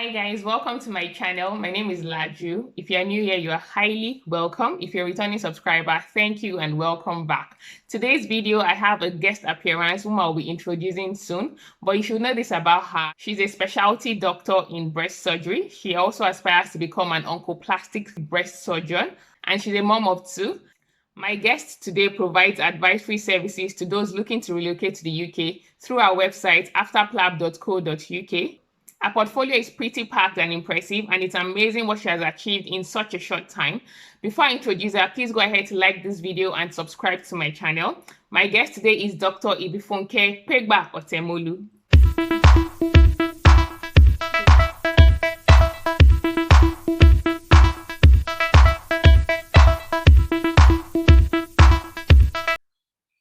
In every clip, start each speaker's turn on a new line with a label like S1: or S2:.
S1: Hi guys, welcome to my channel. My name is Laju. If you're new here, you are highly welcome. If you're a returning subscriber, thank you and welcome back. Today's video, I have a guest appearance whom I'll be introducing soon, but you should know this about her. She's a specialty doctor in breast surgery. She also aspires to become an oncoplastic breast surgeon, and she's a mom of two. My guest today provides advisory services to those looking to relocate to the UK through our website afterplab.co.uk. Her portfolio is pretty packed and impressive, and it's amazing what she has achieved in such a short time. Before I introduce her, please go ahead to like this video and subscribe to my channel. My guest today is Dr. Ibifunke Pegba Otemolu.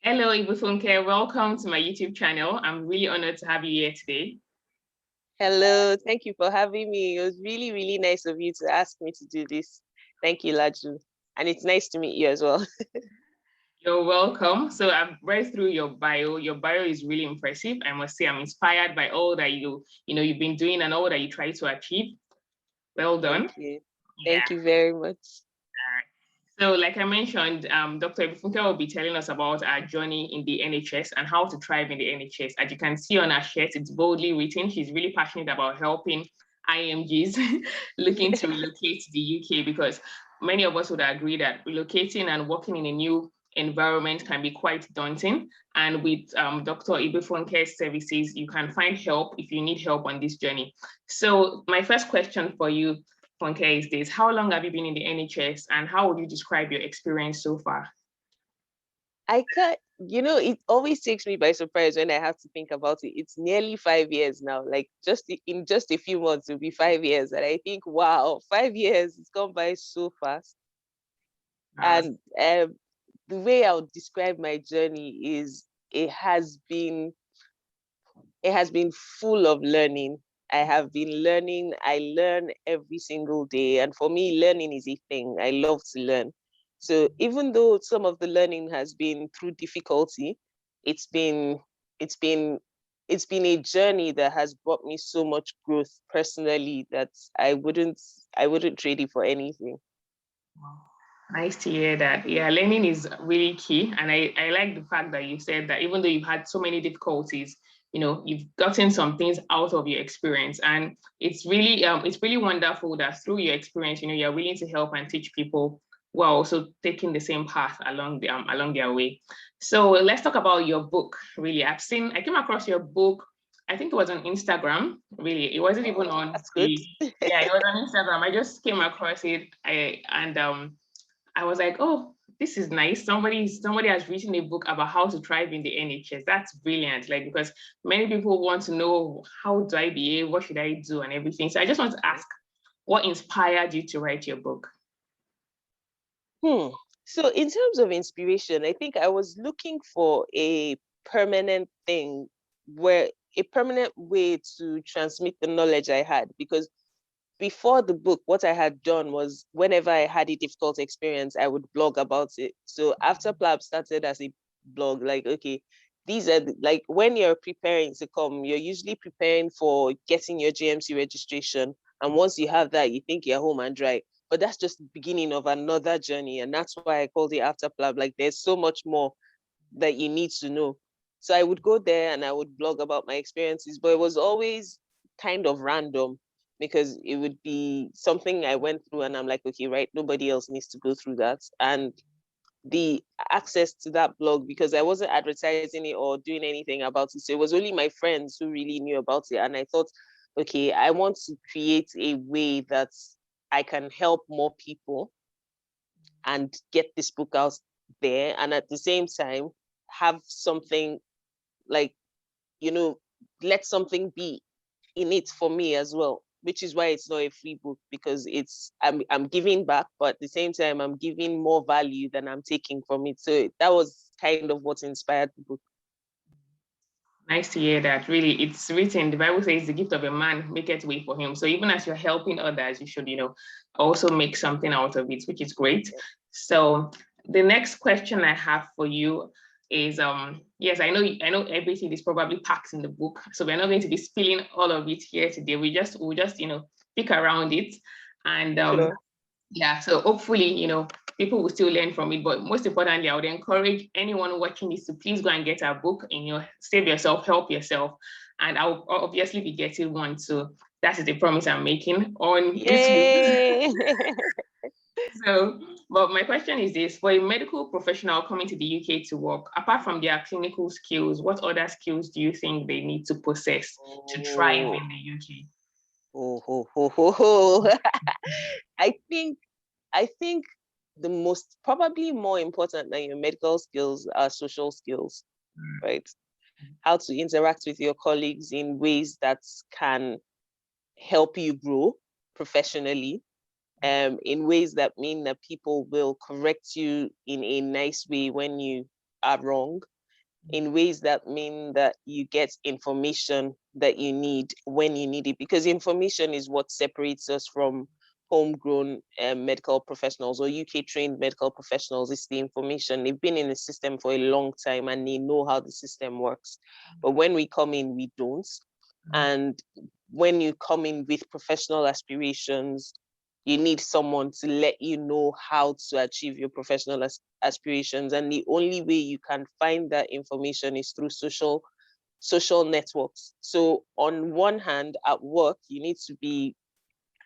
S1: Hello, Ibifunke. Welcome to my YouTube channel. I'm really honored to have you here today.
S2: Hello, thank you for having me. It was really, really nice of you to ask me to do this. Thank you, Laju. And it's nice to meet you as well.
S1: You're welcome. So I've read through your bio. Your bio is really impressive. I must say I'm inspired by all that you've been doing and all that you try to achieve. Well done.
S2: Thank you. Thank you very much.
S1: So like I mentioned, Dr. Ibifunke will be telling us about our journey in the NHS and how to thrive in the NHS. As you can see on our shirt, it's boldly written. She's really passionate about helping IMGs looking to relocate to the UK, because many of us would agree that relocating and working in a new environment can be quite daunting. And with Dr. Ibifunke's services, you can find help if you need help on this journey. So my first question for you, Funke, is this: how long have you been in the NHS, and how would you describe your experience so far?
S2: I can't, it always takes me by surprise when I have to think about it. It's nearly 5 years now. Like in just a few months, it'll be 5 years. And I think, wow, 5 years, it's gone by so fast. And the way I would describe my journey is it has been full of learning. I have been learning. I learn every single day. And for me, learning is a thing. I love to learn. So even though some of the learning has been through difficulty, it's been a journey that has brought me so much growth personally that I wouldn't trade it for anything.
S1: Wow. Nice to hear that. Yeah, learning is really key. And I like the fact that you said that even though you've had so many difficulties, you've gotten some things out of your experience. And it's really wonderful that through your experience, you're willing to help and teach people while also taking the same path along their way. So let's talk about your book. Really, I came across your book. I think it was on Instagram. Really, it wasn't even on.
S2: That's good.
S1: Yeah, it was on Instagram. I just came across it. I was like, oh, this is nice. Somebody has written a book about how to thrive in the NHS. That's brilliant. Like, because many people want to know, how do I behave? What should I do and everything? So I just want to ask, what inspired you to write your book?
S2: So in terms of inspiration, I think I was looking for a permanent thing, where a permanent way to transmit the knowledge I had, because before the book, what I had done was whenever I had a difficult experience, I would blog about it. So after Plab started as a blog, like, okay, these are like when you're preparing to come, you're usually preparing for getting your GMC registration. And once you have that, you think you're home and dry. But that's just the beginning of another journey. And that's why I called it After Plab. Like, there's so much more that you need to know. So I would go there and I would blog about my experiences, but it was always kind of random, because it would be something I went through and I'm like, okay, right, nobody else needs to go through that. And the access to that blog, because I wasn't advertising it or doing anything about it, so it was only my friends who really knew about it. And I thought, okay, I want to create a way that I can help more people and get this book out there, and at the same time have something, like, let something be in it for me as well, which is why it's not a free book, because I'm giving back, but at the same time I'm giving more value than I'm taking from it. So that was kind of what inspired the book.
S1: Nice to hear that. Really, it's written, the Bible says the gift of a man maketh way for him. So even as you're helping others, you should, also make something out of it, which is great. So the next question I have for you, is yes, I know everything is probably packed in the book, so we're not going to be spilling all of it here today. We'll just pick around it, and
S2: Sure.
S1: yeah, so hopefully people will still learn from it. But most importantly, I would encourage anyone watching this to please go and get our book and save yourself, help yourself, and I'll obviously be getting one too. That is the promise I'm making on YouTube.
S2: Yay!
S1: So, but my question is this: for a medical professional coming to the UK to work, apart from their clinical skills, what other skills do you think they need to possess to thrive in the UK?
S2: Oh, ho, ho, ho, ho. I think the most probably more important than your medical skills are social skills, right? How to interact with your colleagues in ways that can help you grow professionally, in ways that mean that people will correct you in a nice way when you are wrong, in ways that mean that you get information that you need when you need it, because information is what separates us from homegrown medical professionals or UK trained medical professionals. It's the information. They've been in the system for a long time and they know how the system works. But when we come in, we don't. And when you come in with professional aspirations, you need someone to let you know how to achieve your professional aspirations. And the only way you can find that information is through social networks. So on one hand, at work, you need to be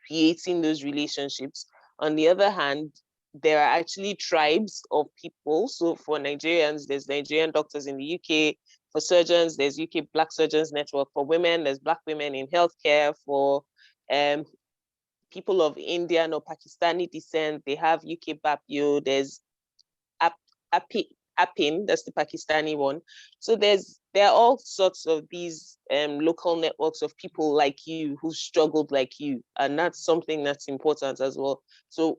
S2: creating those relationships. On the other hand, there are actually tribes of people. So for Nigerians, there's Nigerian doctors in the UK. For surgeons, there's UK Black Surgeons Network. For women, there's Black women in healthcare. For people of Indian or Pakistani descent, they have UK BAPIO. There's APIN, that's the Pakistani one. So there are all sorts of these local networks of people like you who struggled like you, and that's something that's important as well. So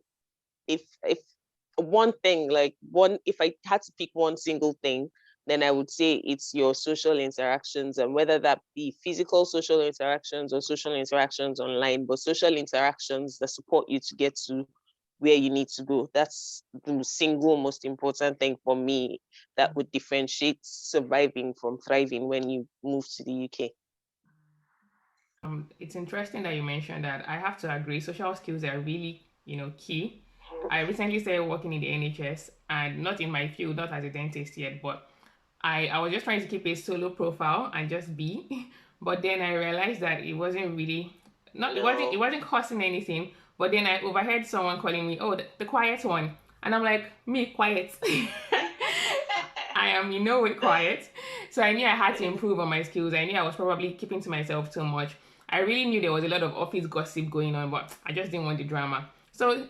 S2: if one thing, if I had to pick one single thing, then I would say it's your social interactions, and whether that be physical social interactions or social interactions online, but social interactions that support you to get to where you need to go. That's the single most important thing for me that would differentiate surviving from thriving when you move to the UK.
S1: It's interesting that you mentioned that. I have to agree. Social skills are really, key. I recently started working in the NHS, and not in my field, not as a dentist yet, but I was just trying to keep a solo profile and just be. But then I realized that it wasn't really not it wasn't costing anything. But then I overheard someone calling me, oh, the quiet one. And I'm like, me quiet. I am in no way quiet. So I knew I had to improve on my skills. I knew I was probably keeping to myself too much. I really knew there was a lot of office gossip going on, but I just didn't want the drama. So,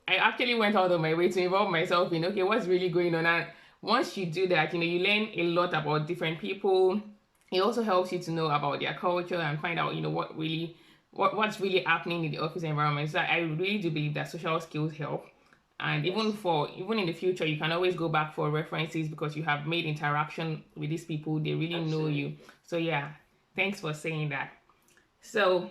S1: I actually went out of my way to involve myself in, okay, what's really going on? And once you do that, you learn a lot about different people. It also helps you to know about their culture and find out, what's really happening in the office environment. So I really do believe that social skills help. And
S2: Yes.
S1: even in the future, you can always go back for references because you have made interaction with these people. They really know you. So yeah, thanks for saying that. So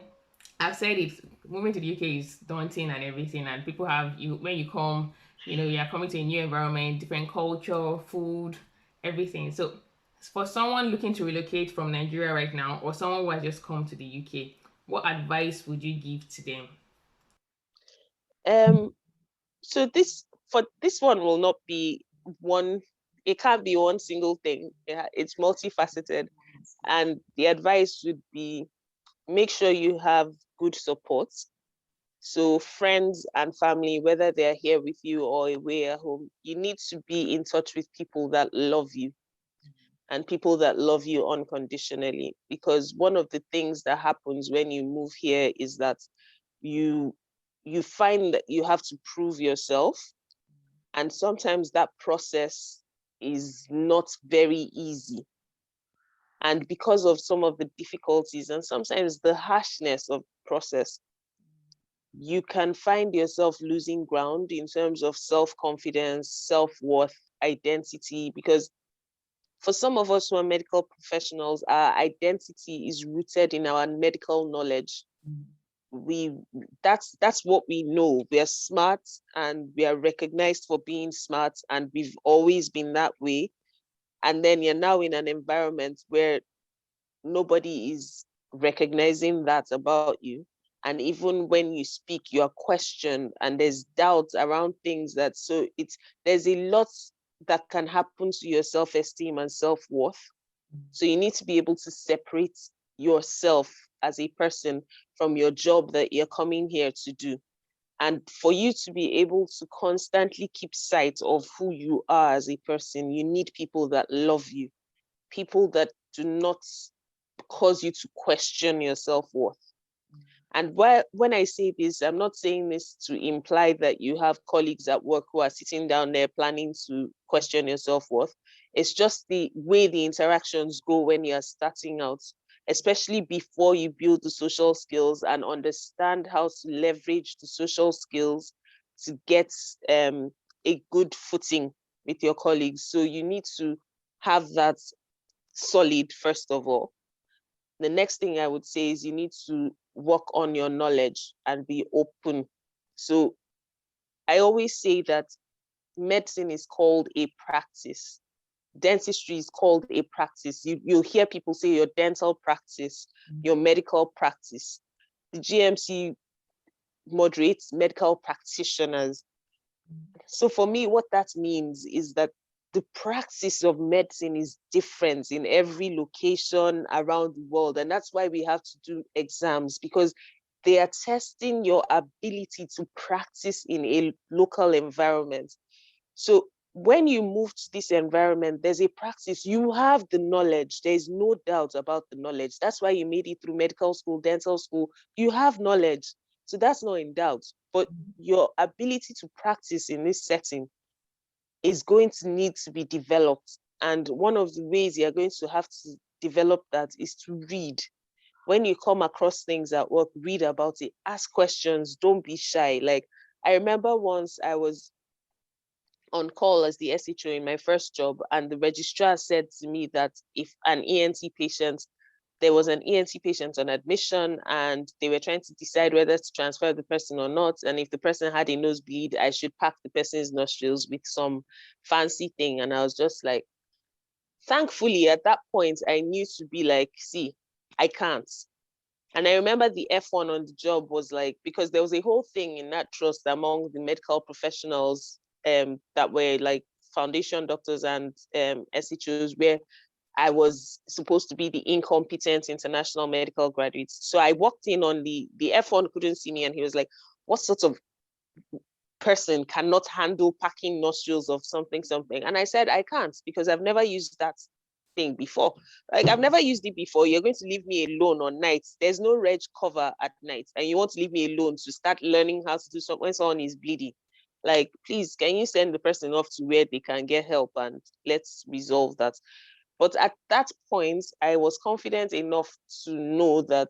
S1: I've said it. Moving to the UK is daunting and everything, and people have you when you come. You are coming to a new environment, different culture, food, everything. So for someone looking to relocate from Nigeria right now, or someone who has just come to the UK, what advice would you give to them?
S2: Um, so this one will not be one, it can't be one single thing. Yeah, it's multifaceted. And the advice would be make sure you have good support. So friends and family, whether they're here with you or away at home, you need to be in touch with people that love you and people that love you unconditionally. Because one of the things that happens when you move here is that you you find that you have to prove yourself, and sometimes that process is not very easy. And because of some of the difficulties and sometimes the harshness of the process, you can find yourself losing ground in terms of self-confidence, self-worth, identity, because for some of us who are medical professionals, our identity is rooted in our medical knowledge. We that's what we know. We are smart and we are recognized for being smart, and we've always been that way. And then you're now in an environment where nobody is recognizing that about you. And even when you speak, you are questioned and there's doubts around things there's a lot that can happen to your self-esteem and self-worth. So you need to be able to separate yourself as a person from your job that you're coming here to do. And for you to be able to constantly keep sight of who you are as a person, you need people that love you, people that do not cause you to question your self-worth. And when I say this, I'm not saying this to imply that you have colleagues at work who are sitting down there planning to question your self-worth. It's just the way the interactions go when you're starting out, especially before you build the social skills and understand how to leverage the social skills to get a good footing with your colleagues. So you need to have that solid, first of all. The next thing I would say is you need to work on your knowledge and be open. So I always say that medicine is called a practice. Dentistry is called a practice. You'll hear people say your dental practice, your medical practice. The GMC moderates medical practitioners. So for me, what that means is that the practice of medicine is different in every location around the world. And that's why we have to do exams, because they are testing your ability to practice in a local environment. So when you move to this environment, there's a practice, you have the knowledge. There's no doubt about the knowledge. That's why you made it through medical school, dental school. You have knowledge. So that's not in doubt. But your ability to practice in this setting is going to need to be developed. And one of the ways you're going to have to develop that is to read. When you come across things at work, read about it, ask questions, don't be shy. Like, I remember once I was on call as the SHO in my first job, and the registrar said to me that if an ENT patient, there was an ENT patient on admission and they were trying to decide whether to transfer the person or not. And if the person had a nosebleed, I should pack the person's nostrils with some fancy thing. And I was just like, thankfully, at that point, I knew to be like, see, I can't. And I remember the F1 on the job was like, because there was a whole thing in that trust among the medical professionals that were like foundation doctors and SHOs, where I was supposed to be the incompetent international medical graduate. So I walked in on the F1 couldn't see me, and he was like, what sort of person cannot handle packing nostrils of something? And I said, I can't, because I've never used that thing before. Like, I've never used it before. You're going to leave me alone on nights. There's no reg cover at night, and you want to leave me alone to start learning how to do something when someone is bleeding. Like, please, can you send the person off to where they can get help and let's resolve that? But at that point, I was confident enough to know that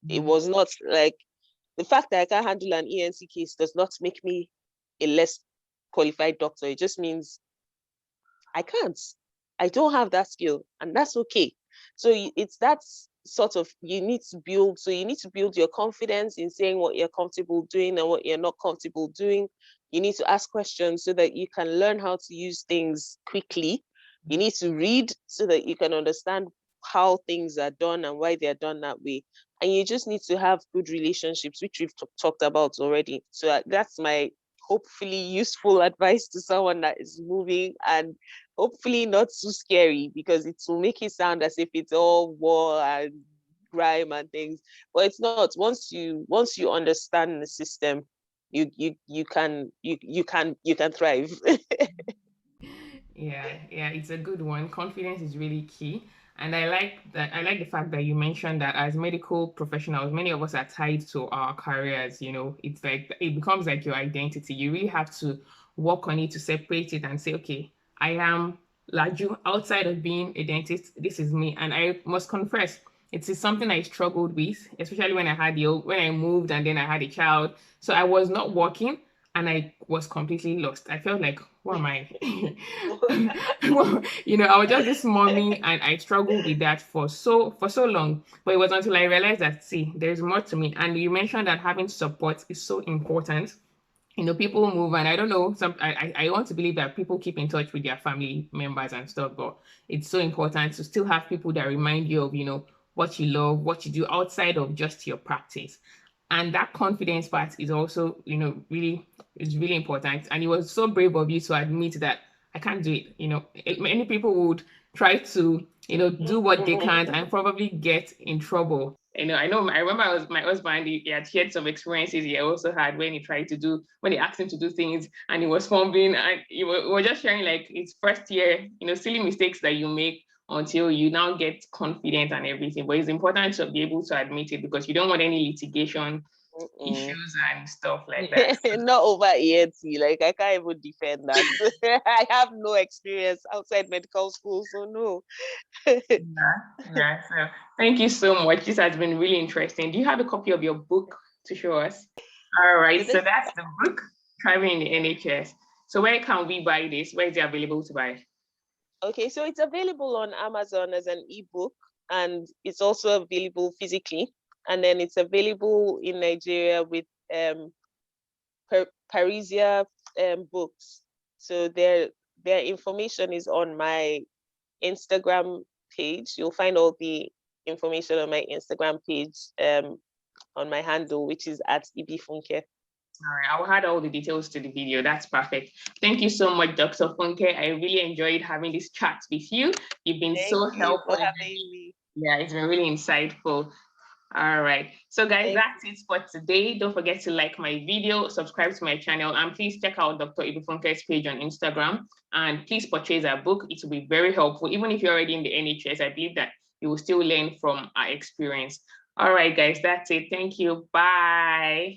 S2: it was not like, the fact that I can't handle an ENC case does not make me a less qualified doctor. It just means I can't. I don't have that skill, and that's okay. So it's that sort of, you need to build your confidence in saying what you're comfortable doing and what you're not comfortable doing. You need to ask questions so that you can learn how to use things quickly. You need to read so that you can understand how things are done and why they're done that way. And you just need to have good relationships, which we've talked about already. So that's my hopefully useful advice to someone that is moving, and hopefully not too scary, because it will make it sound as if it's all war and crime and things, but it's not. Once you understand the system, you can thrive.
S1: Yeah, it's a good one. Confidence is really key. And I like that. I like the fact that you mentioned that as medical professionals, many of us are tied to our careers. It's like it becomes like your identity. You really have to work on it to separate it and say, okay, I am Laju outside of being a dentist. This is me. And I must confess, it is something I struggled with, especially when I moved and then I had a child. So I was not working and I was completely lost. I felt like, who am I? I was just this mommy, and I struggled with that for so long. But it was until I realized that, see, there's more to me. And you mentioned that having support is so important. People move, and I don't know, I want to believe that people keep in touch with their family members and stuff, but it's so important to still have people that remind you of, what you love, what you do outside of just your practice. And that confidence part is also, really is really important. And it was so brave of you to admit that I can't do it. Many people would try to, do what they can't and probably get in trouble. I remember my husband, he had shared some experiences he also had when when they asked him to do things and he was fumbling, and we were just sharing like his first year, silly mistakes that you make until you now get confident and everything. But it's important to be able to admit it because you don't want any litigation issues and stuff like that.
S2: Not over ENT. Like I can't even defend that. I have no experience outside medical school, so no.
S1: Yeah. So thank you so much. This has been really interesting. Do you have a copy of your book to show us? All right. So that's the book, Thriving in the NHS. So where can we buy this? Where is it available to buy?
S2: Okay, so it's available on Amazon as an ebook, and it's also available physically. And then it's available in Nigeria with Parisia books. So their information is on my Instagram page. You'll find all the information on my Instagram page on my handle, which is at Ibifunke.
S1: All right, I will add all the details to the video. That's perfect. Thank you so much, Dr. Funke. I really enjoyed having this chat with you. You've been so helpful.
S2: For having me.
S1: Yeah, it's been really insightful. All right. So guys, that's it for today. Don't forget to like my video, subscribe to my channel, and please check out Dr. Ibifunke's page on Instagram. And please purchase our book. It will be very helpful. Even if you're already in the NHS, I believe that you will still learn from our experience. All right, guys, that's it. Thank you. Bye.